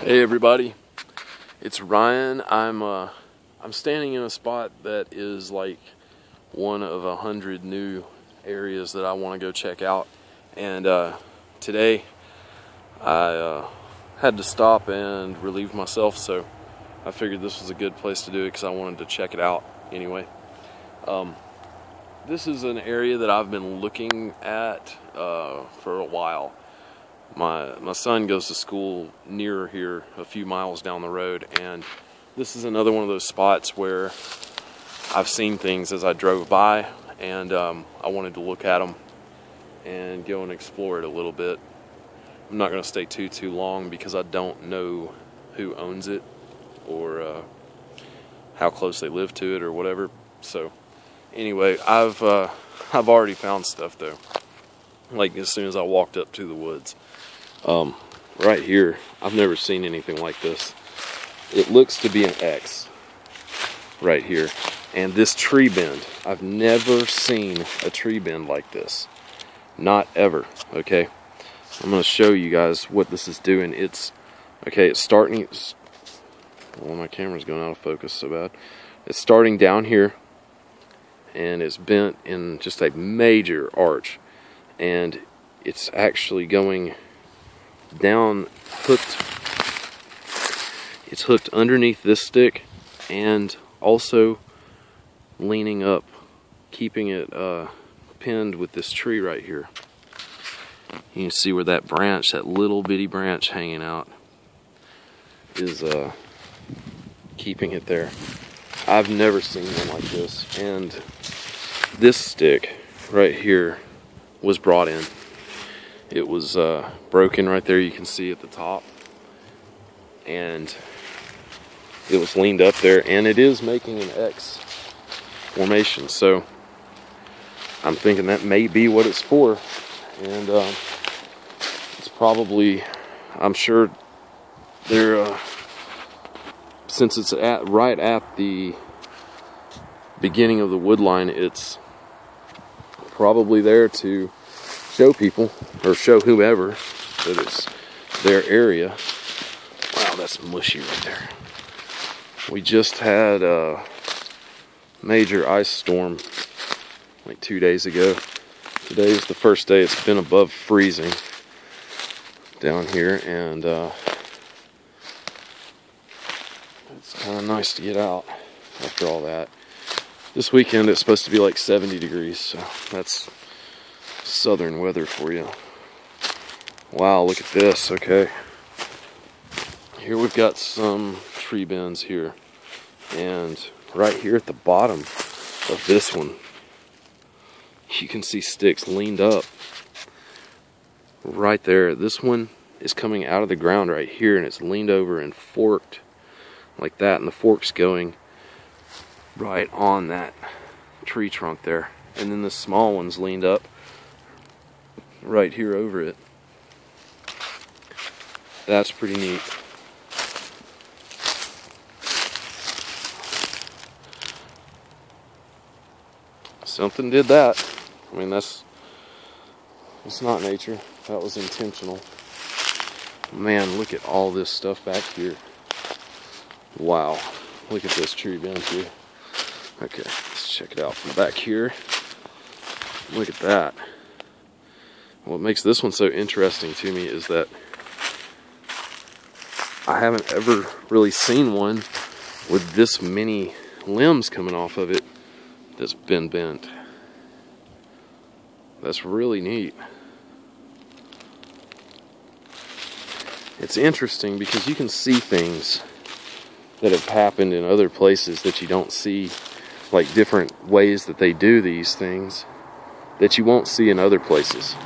Hey everybody, it's Ryan. I'm standing in a spot that is like one of 100 new areas that I want to go check out, and today I had to stop and relieve myself, so I figured this was a good place to do it because I wanted to check it out anyway. This is an area that I've been looking at for a while. My son goes to school near here, a few miles down the road, and this is another one of those spots where I've seen things as I drove by, and I wanted to look at them and go and explore it a little bit. I'm not going to stay too long because I don't know who owns it or how close they live to it or whatever. So anyway, I've already found stuff though, like as soon as I walked up to the woods. Right here, I've never seen anything like this. It looks to be an X right here, and this tree bend, I've never seen a tree bend like this, not ever. Okay, I'm going to show you guys what this is doing. It's starting, well, my camera's going out of focus so bad. It's starting down here and it's bent in just a major arch, and it's actually going down, it's hooked underneath this stick and also leaning up, keeping it pinned with this tree right here. You can see where that branch, that little bitty branch hanging out, is keeping it there. I've never seen one like this, and this stick right here was brought in. It was broken right there, you can see at the top, and it was leaned up there, and it is making an X formation, so I'm thinking that may be what it's for. And it's probably, I'm sure they're since it's right at the beginning of the wood line, it's probably there to show people, or show whoever, that it's their area. Wow, that's mushy right there. We just had a major ice storm like 2 days ago. Today's the first day it's been above freezing down here, and it's kind of nice to get out after all that. This weekend it's supposed to be like 70 degrees, so that's southern weather for you. Wow, look at this. Okay, here we've got some tree bends here, and right here at the bottom of this one you can see sticks leaned up right there. This one is coming out of the ground right here, and it's leaned over and forked like that, and the fork's going right on that tree trunk there, and then the small one's leaned up right here over it. That's pretty neat. Something did that. I mean, it's not nature. That was intentional. Man, look at all this stuff back here. Wow. Look at this tree bend here. Okay, let's check it out from back here. Look at that. What makes this one so interesting to me is that I haven't ever really seen one with this many limbs coming off of it that's been bent. That's really neat. It's interesting because you can see things that have happened in other places that you don't see, like different ways that they do these things that you won't see in other places.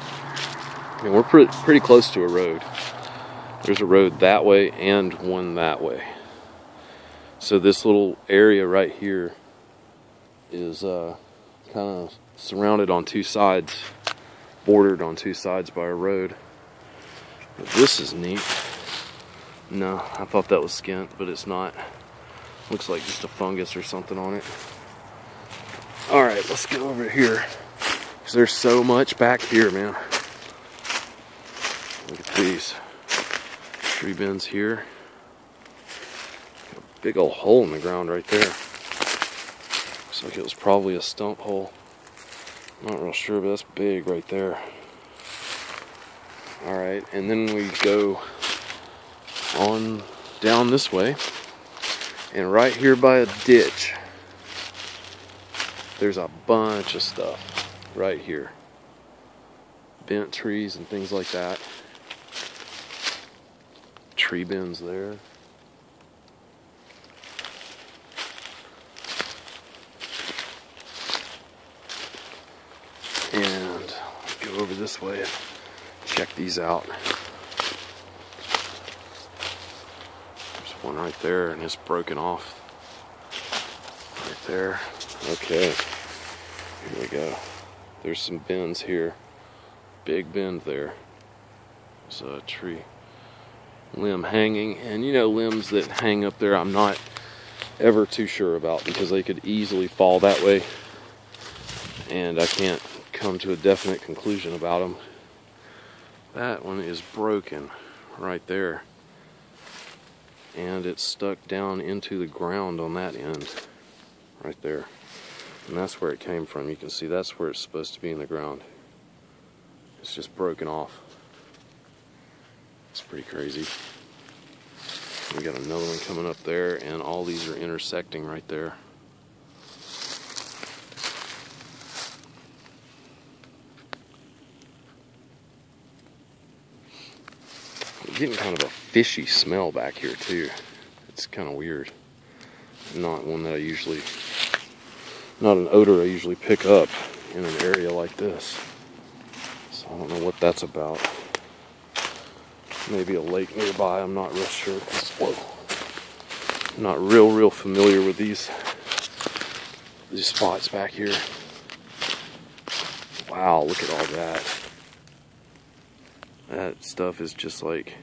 And we're pretty close to a road. There's a road that way and one that way. So this little area right here is kind of surrounded on two sides, bordered on two sides by a road. But this is neat. No, I thought that was skint, but it's not. Looks like just a fungus or something on it. Alright, let's go over here, because there's so much back here, man. Look at these tree bends here. Big old hole in the ground right there. Looks like it was probably a stump hole. Not real sure, but that's big right there. Alright, and then we go on down this way. And right here by a ditch, there's a bunch of stuff right here. Bent trees and things like that. Tree bends there. And go over this way and check these out. There's one right there and it's broken off. Right there. Okay. Here we go. There's some bends here. Big bend there. There's a tree limb hanging. And you know, limbs that hang up there I'm not ever too sure about because they could easily fall that way. And I can't come to a definite conclusion about them. That one is broken right there. And it's stuck down into the ground on that end. Right there. And that's where it came from. You can see that's where it's supposed to be in the ground. It's just broken off. It's pretty crazy. We got another one coming up there, and all these are intersecting right there. I'm getting kind of a fishy smell back here too. It's kind of weird. Not one that I usually, not an odor I usually pick up in an area like this. So I don't know what that's about. Maybe a lake nearby, I'm not real sure. Whoa. I'm not real familiar with these spots back here. Wow, look at all that. That stuff is just like,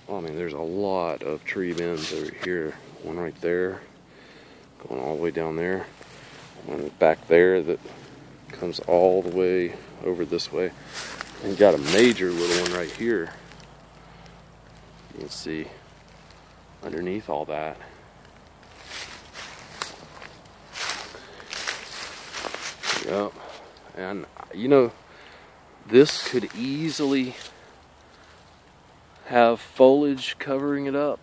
I mean, there's a lot of tree bends over here. One right there, going all the way down there. One back there that comes all the way over this way. And got a major little one right here. You can see underneath all that. Yep. And you know, this could easily have foliage covering it up,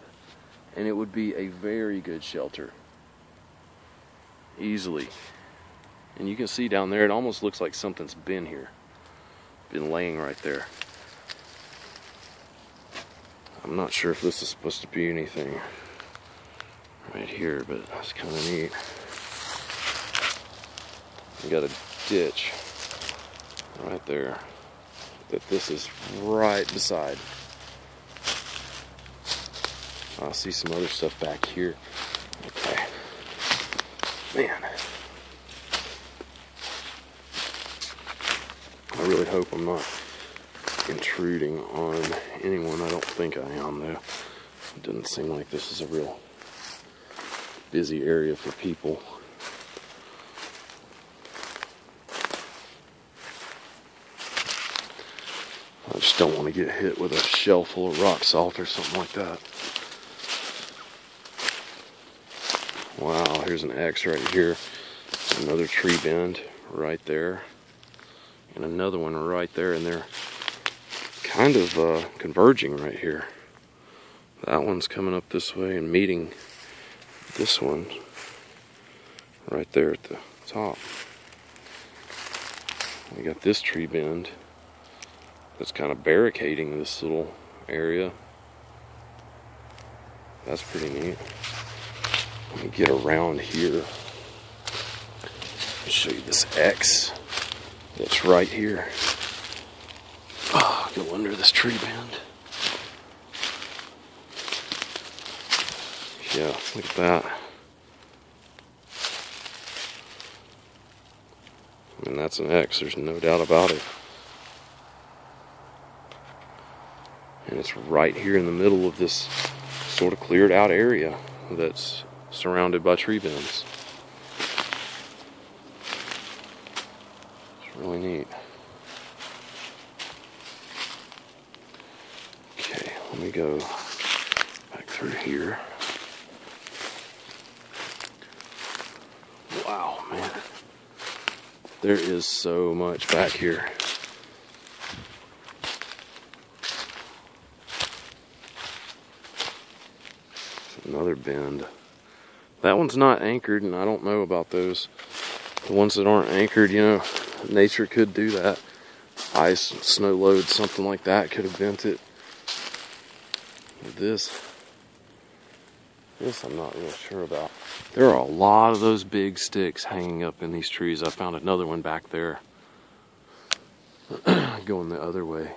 and it would be a very good shelter. Easily. And you can see down there, it almost looks like something's been here. Been laying right there. I'm not sure if this is supposed to be anything right here, but it's kind of neat. We got a ditch right there that this is right beside. I see some other stuff back here. Okay. Man. I really hope I'm not intruding on anyone. I don't think I am, though. It doesn't seem like this is a real busy area for people. I just don't want to get hit with a shell full of rock salt or something like that. Wow, here's an X right here. Another tree bend right there. And another one right there, and they're kind of converging right here. That one's coming up this way and meeting this one right there at the top. We got this tree bend that's kind of barricading this little area. That's pretty neat. Let me get around here. I'll show you this X. It's right here. Oh, go under this tree bend. Yeah, look at that. I mean, that's an X, there's no doubt about it. And it's right here in the middle of this sort of cleared out area that's surrounded by tree bends. Really neat. Okay, let me go through here. Wow, man. There is so much back here. Another bend. That one's not anchored, and I don't know about those. The ones that aren't anchored, you know, nature could do that. Ice, snow load, something like that could have bent it. This I'm not real sure about. There are a lot of those big sticks hanging up in these trees. I found another one back there going the other way.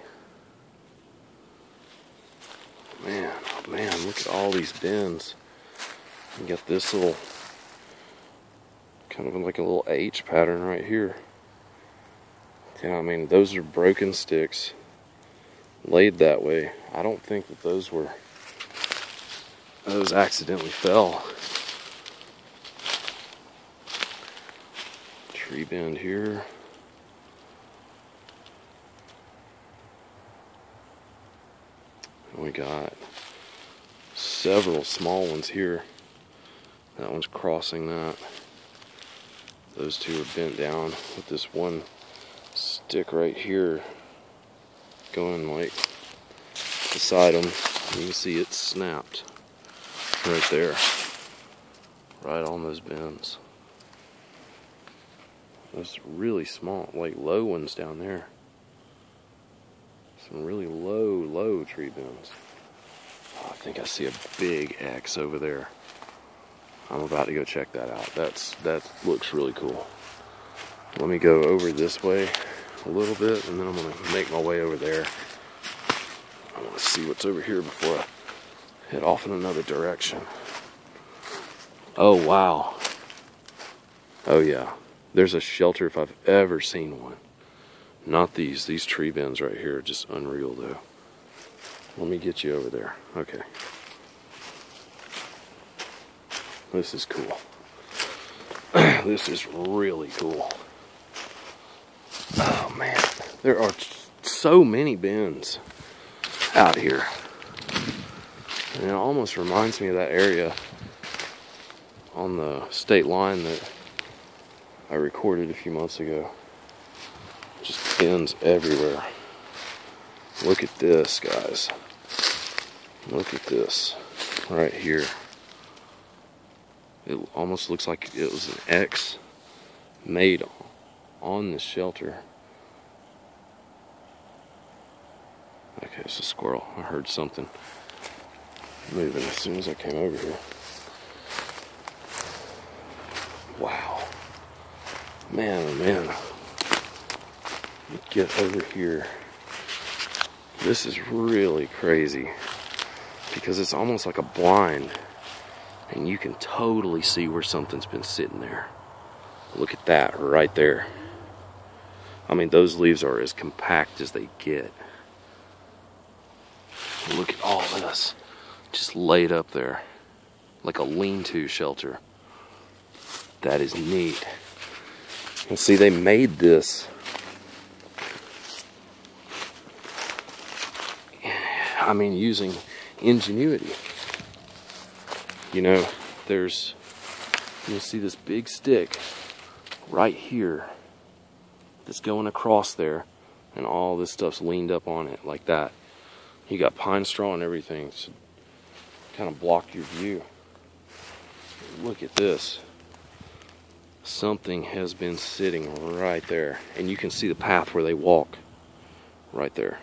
Man, oh man, look at all these bends. You got this little, kind of like a little H pattern right here. Yeah, I mean, those are broken sticks laid that way. I don't think that those accidentally fell. Tree bend here. And we got several small ones here. That one's crossing that. Those two are bent down with this one stick right here going like beside them. You can see it snapped right there, right on those bends. Those really small, like low ones down there. Some really low tree bends. Oh, I think I see a big X over there. I'm about to go check that out. That looks really cool. Let me go over this way a little bit, and then I'm going to make my way over there. I want to see what's over here before I head off in another direction. Oh, wow. Oh, yeah. There's a shelter if I've ever seen one. Not these. These tree bends right here are just unreal, though. Let me get you over there. Okay. This is cool. This is really cool. Oh, man. There are so many bends out here. And it almost reminds me of that area on the state line that I recorded a few months ago. Just bends everywhere. Look at this, guys. Look at this right here. It almost looks like it was an X made on this shelter. Okay, it's a squirrel. I heard something moving as soon as I came over here. Wow. Man, oh man. Let's get over here. This is really crazy because it's almost like a blind. And you can totally see where something's been sitting there. Look at that right there. I mean, those leaves are as compact as they get. Look at all this just laid up there like a lean-to shelter. That is neat. And see, they made this. I mean, using ingenuity. You know, you see this big stick right here that's going across there, and all this stuff's leaned up on it like that. You got pine straw and everything to kind of block your view. Look at this. Something has been sitting right there, and you can see the path where they walk right there.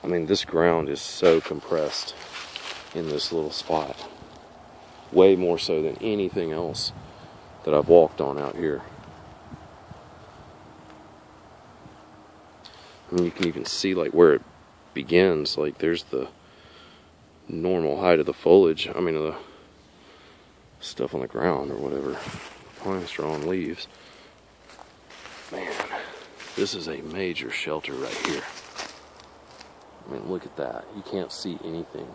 I mean, this ground is so compressed in this little spot. Way more so than anything else that I've walked on out here. I mean, you can even see like where it begins. Like there's the normal height of the foliage. I mean, of the stuff on the ground or whatever. Pine straw and leaves. Man, this is a major shelter right here. I mean, look at that. You can't see anything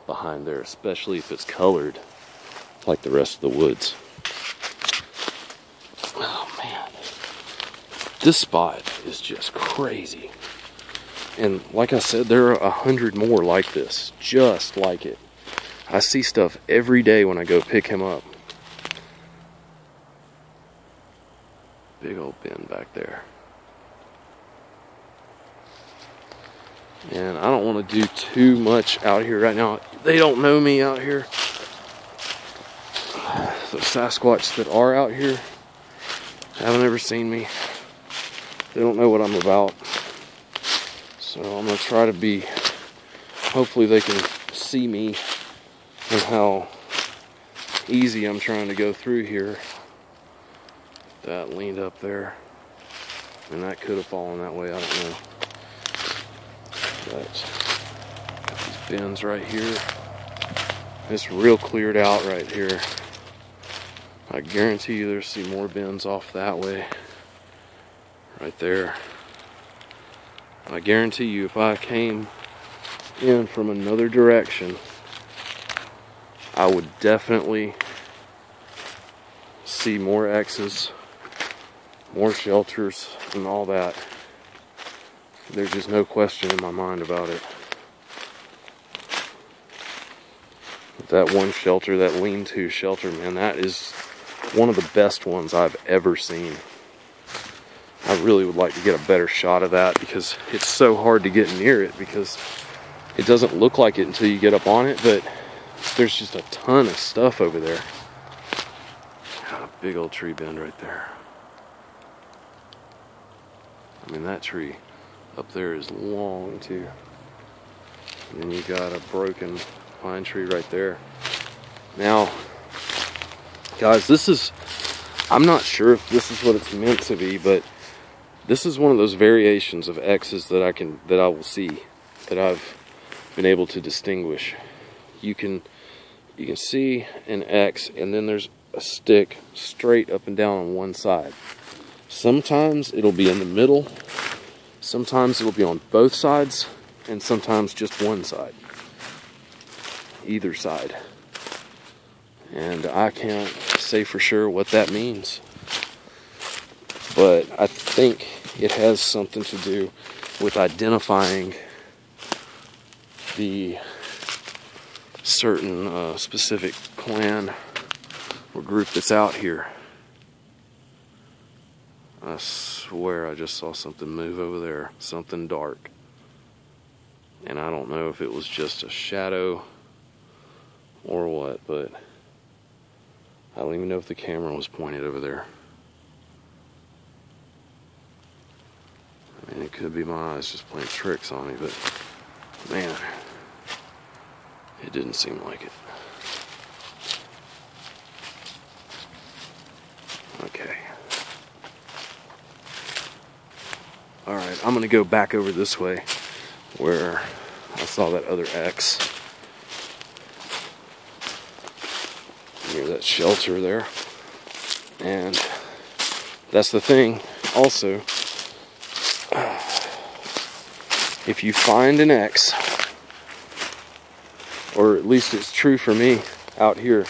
behind there, especially if it's colored like the rest of the woods. Oh man, this spot is just crazy. And like I said, there are 100 more like this, just like it. I see stuff every day when I go pick him up. Big old bin back there. And I don't want to do too much out here right now. They don't know me out here. The Sasquatch that are out here haven't ever seen me. They don't know what I'm about. So I'm going to try to be, hopefully they can see me and how easy I'm trying to go through here. That leaned up there. And that could have fallen that way, I don't know. But got these bins right here. It's real cleared out right here. I guarantee you there's some more bins off that way. Right there. I guarantee you if I came in from another direction, I would definitely see more X's, more shelters, and all that. There's just no question in my mind about it. That one shelter, that lean-to shelter, man, that is one of the best ones I've ever seen. I really would like to get a better shot of that because it's so hard to get near it because it doesn't look like it until you get up on it, but there's just a ton of stuff over there. Got a big old tree bend right there. I mean, that tree up there is long too. And then you got a broken pine tree right there. Now, guys, this is, I'm not sure if this is what it's meant to be, but this is one of those variations of X's that I will see, that I've been able to distinguish. You can see an X, and then there's a stick straight up and down on one side. Sometimes it'll be in the middle, sometimes it'll be on both sides, and sometimes just one side. Either side. And I can't say for sure what that means. But I think it has something to do with identifying the certain specific clan or group that's out here. I swear I just saw something move over there, something dark. And I don't know if it was just a shadow or what, but I don't even know if the camera was pointed over there. I mean, it could be my eyes just playing tricks on me, but man, it didn't seem like it. Okay. Alright, I'm gonna go back over this way where I saw that other X near that shelter there. And that's the thing also, if you find an X, or at least it's true for me out here,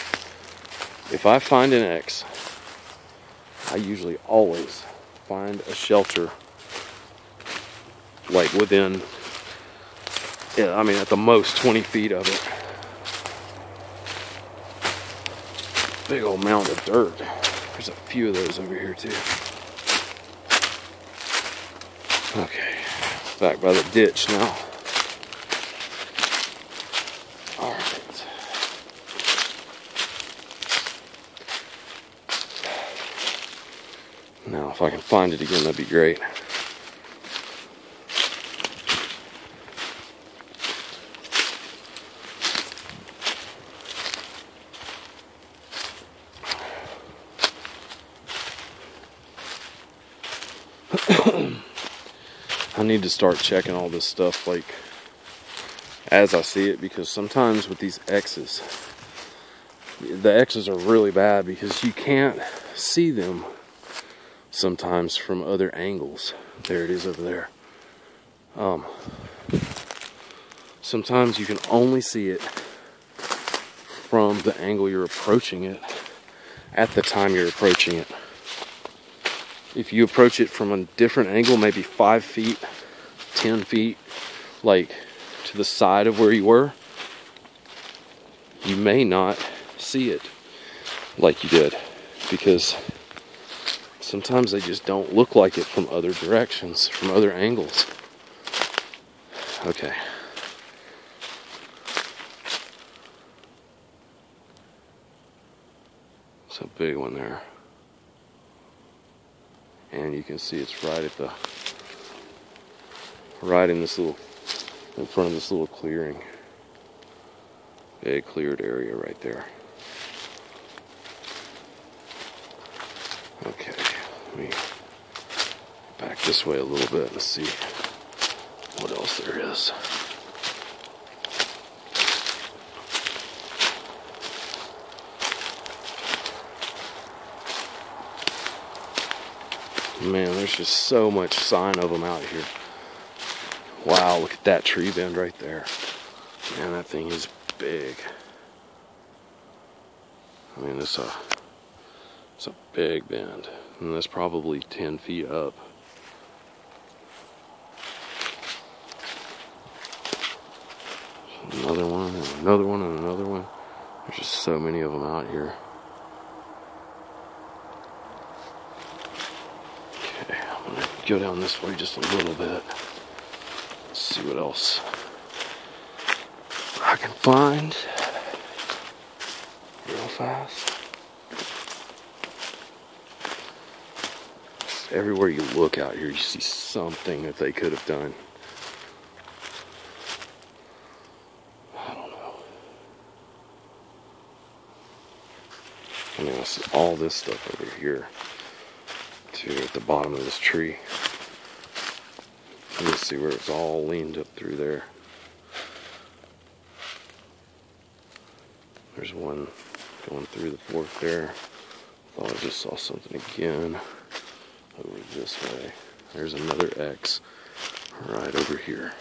if I find an X, I usually always find a shelter like within, I mean at the most 20 feet of it. Big old mound of dirt. There's a few of those over here too. Okay, back by the ditch now. Alright. Now if I can find it again, that'd be great. I need to start checking all this stuff like as I see it, because sometimes with these X's, the X's are really bad because you can't see them sometimes from other angles. There it is over there. Sometimes you can only see it from the angle you're approaching it at the time you're approaching it. If you approach it from a different angle, maybe 5 feet 10 feet, like, to the side of where you were, you may not see it like you did, because sometimes they just don't look like it from other directions, from other angles. Okay. It's a big one there. And you can see it's right in this little, in front of this little clearing. Big cleared area right there. Okay, let me back this way a little bit and see what else there is. Man, there's just so much sign of them out here. Wow, look at that tree bend right there. Man, that thing is big. I mean, it's a big bend. And that's probably 10 feet up. Another one, and another one, and another one. There's just so many of them out here. Okay, I'm gonna go down this way just a little bit. Let's see what else I can find real fast. Just everywhere you look out here, you see something that they could have done. I don't know. I mean, I see all this stuff over here, too, at the bottom of this tree. You can see where it's all leaned up through there. There's one going through the fork there. Thought I just saw something again over this way. There's another X right over here.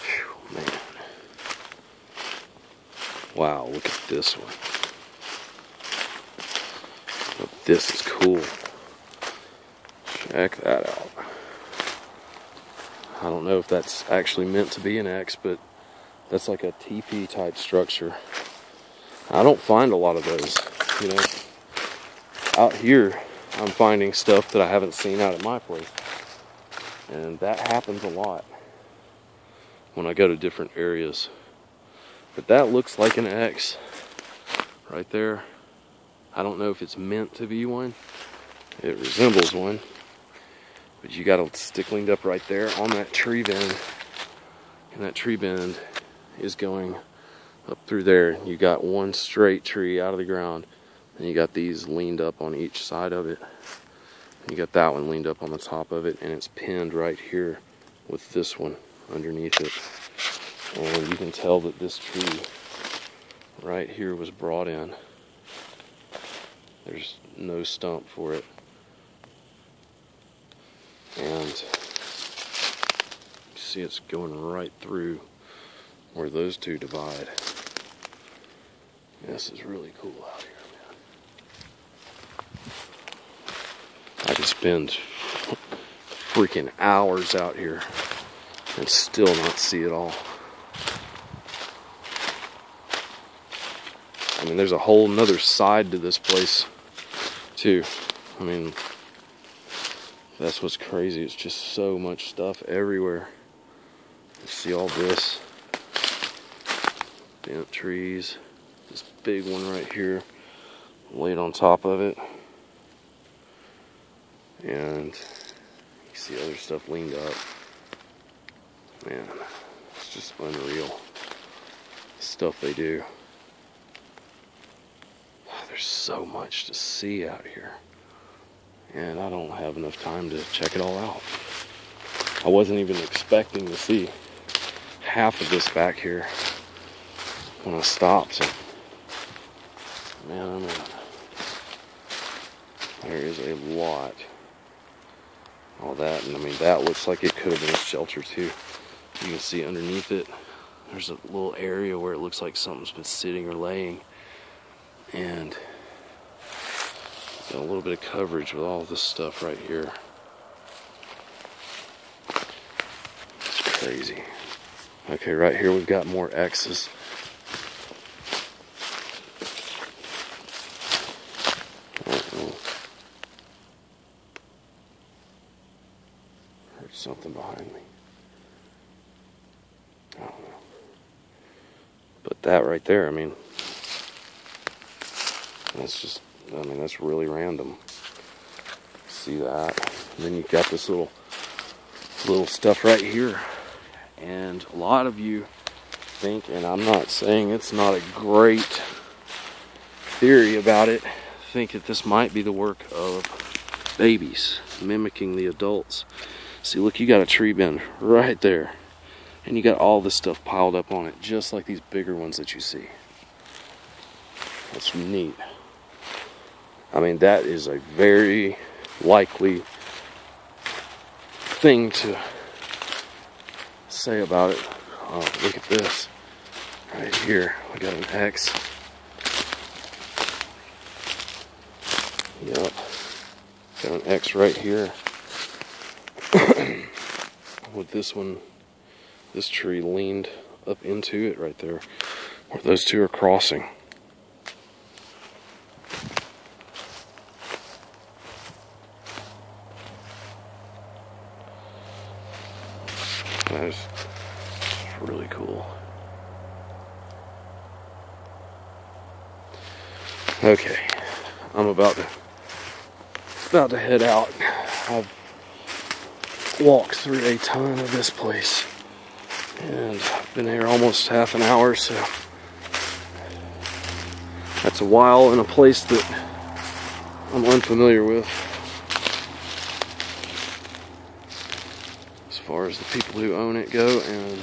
Whew, man. Wow, look at this one. Oh, this is cool. Check that out. I don't know if that's actually meant to be an X, but that's like a teepee type structure. I don't find a lot of those, you know. Out here, I'm finding stuff that I haven't seen out at my place. And that happens a lot when I go to different areas. But that looks like an X right there. I don't know if it's meant to be one. It resembles one. But you got a stick leaned up right there on that tree bend. And that tree bend is going up through there. You got one straight tree out of the ground. And you got these leaned up on each side of it. You got that one leaned up on the top of it. And it's pinned right here with this one underneath it. And you can tell that this tree right here was brought in. There's no stump for it. And you see it's going right through where those two divide. This is really cool out here, man. I could spend freaking hours out here and still not see it all. I mean, there's a whole nother side to this place too. I mean, that's what's crazy. It's just so much stuff everywhere. You see all this. Bent trees. This big one right here laid on top of it. And you see other stuff leaned up. Man, it's just unreal. The stuff they do. There's so much to see out here. And I don't have enough time to check it all out. I wasn't even expecting to see half of this back here when I stopped. So, man, there is a lot. All that, and I mean, that looks like it could have been a shelter too. You can see underneath it, there's a little area where it looks like something's been sitting or laying. And got a little bit of coverage with all this stuff right here. crazy. Okay, right here we've got more X's. Heard something behind me. I don't know. But that right there, I mean, that's just, I mean, that's really random. See that? And then you've got this little stuff right here. And a lot of you think, and I'm not saying it's not a great theory about it, think that this might be the work of babies mimicking the adults. See, look, you got a tree bend right there. And you got all this stuff piled up on it, just like these bigger ones that you see. That's neat. I mean, that is a very likely thing to say about it. Oh, look at this. Right here, we got an X. Yep. Got an X right here. With this one, this tree leaned up into it right there, where those two are crossing. That is really cool. Okay, I'm about to head out. I've walked through a ton of this place, and I've been here almost half an hour, so that's a while in a place that I'm unfamiliar with, as far as the people who own it go and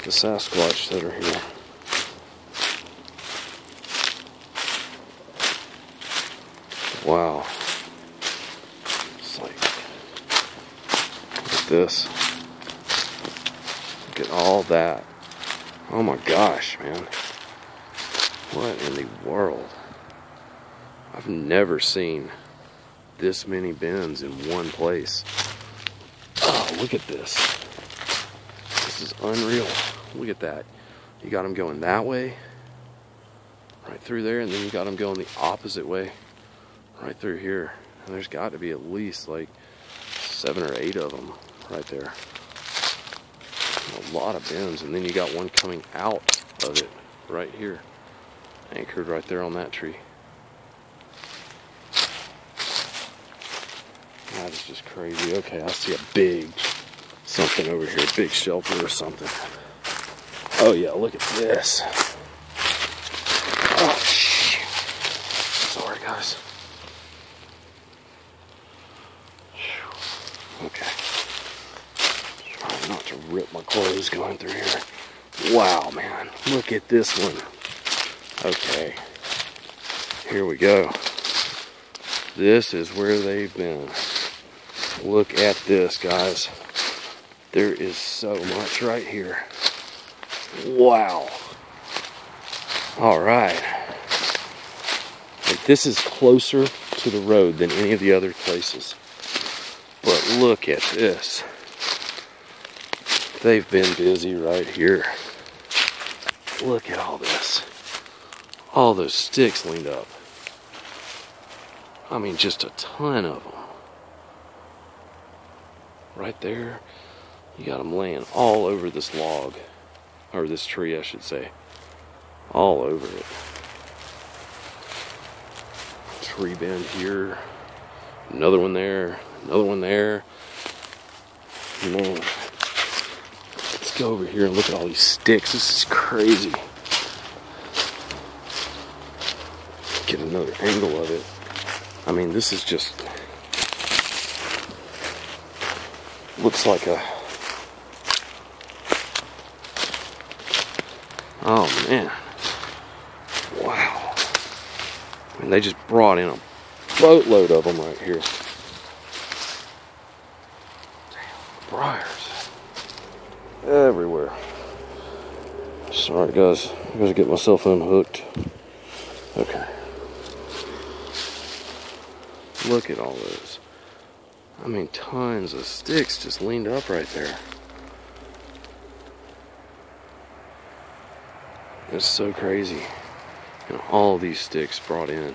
the Sasquatch that are here. Wow. It's like, look at this. Look at all that. Oh my gosh, man. What in the world? I've never seen this many bins in one place. Oh, look at this. This is unreal. Look at that. You got them going that way, right through there, and then you got them going the opposite way, right through here. And there's got to be at least like 7 or 8 of them right there. A lot of bins, and then you got one coming out of it right here, anchored right there on that tree. That is just crazy. Okay, I see a big something over here, a big shelter or something. Oh yeah, look at this. Oh shit. Sorry guys. Okay. Trying not to rip my clothes going through here. Wow, man. Look at this one. Okay. Here we go. This is where they've been. Look at this, guys. There is so much right here. Wow. Alright. Like, this is closer to the road than any of the other places. But look at this. They've been busy right here. Look at all this. All those sticks leaned up. I mean, just a ton of them. Right there. You got them laying all over this log. Or this tree, I should say. All over it. Tree bend here. Another one there. Another one there. Man. Let's go over here and look at all these sticks. This is crazy. Get another angle of it. I mean, this is just... looks like a... oh man. Wow. I mean, they just brought in a boatload of them right here. Damn, briars. Everywhere. Sorry guys, I gotta get myself unhooked. Okay. Look at all those. I mean, tons of sticks just leaned up right there. It's so crazy. And all these sticks brought in.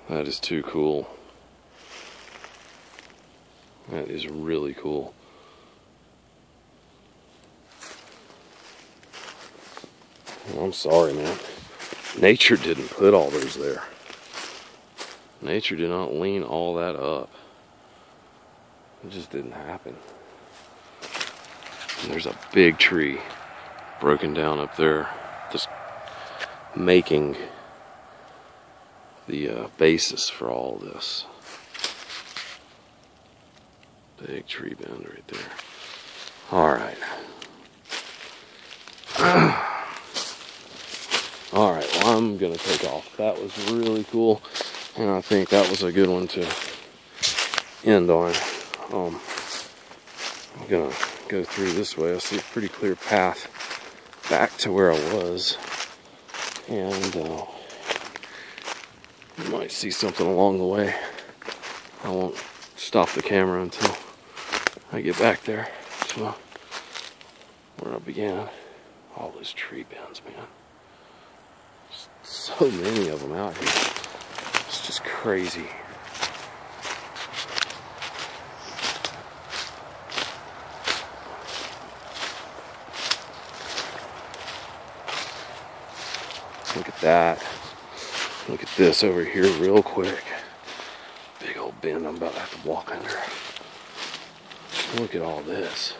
That is too cool. That is really cool. I'm sorry, man. Nature didn't put all those there. Nature did not lean all that up. It just didn't happen. And there's a big tree broken down up there, just making the basis for all this. Big tree bend right there. Alright. Alright, well, I'm going to take off. That was really cool, and I think that was a good one to end on. I'm going to go through this way. I see a pretty clear path back to where I was, and you might see something along the way. I won't stop the camera until I get back there to where I began. All those tree bends, man. So many of them out here. It's just crazy. Look at that. Look at this over here real quick. Big old bend I'm about to have to walk under. Look at all this.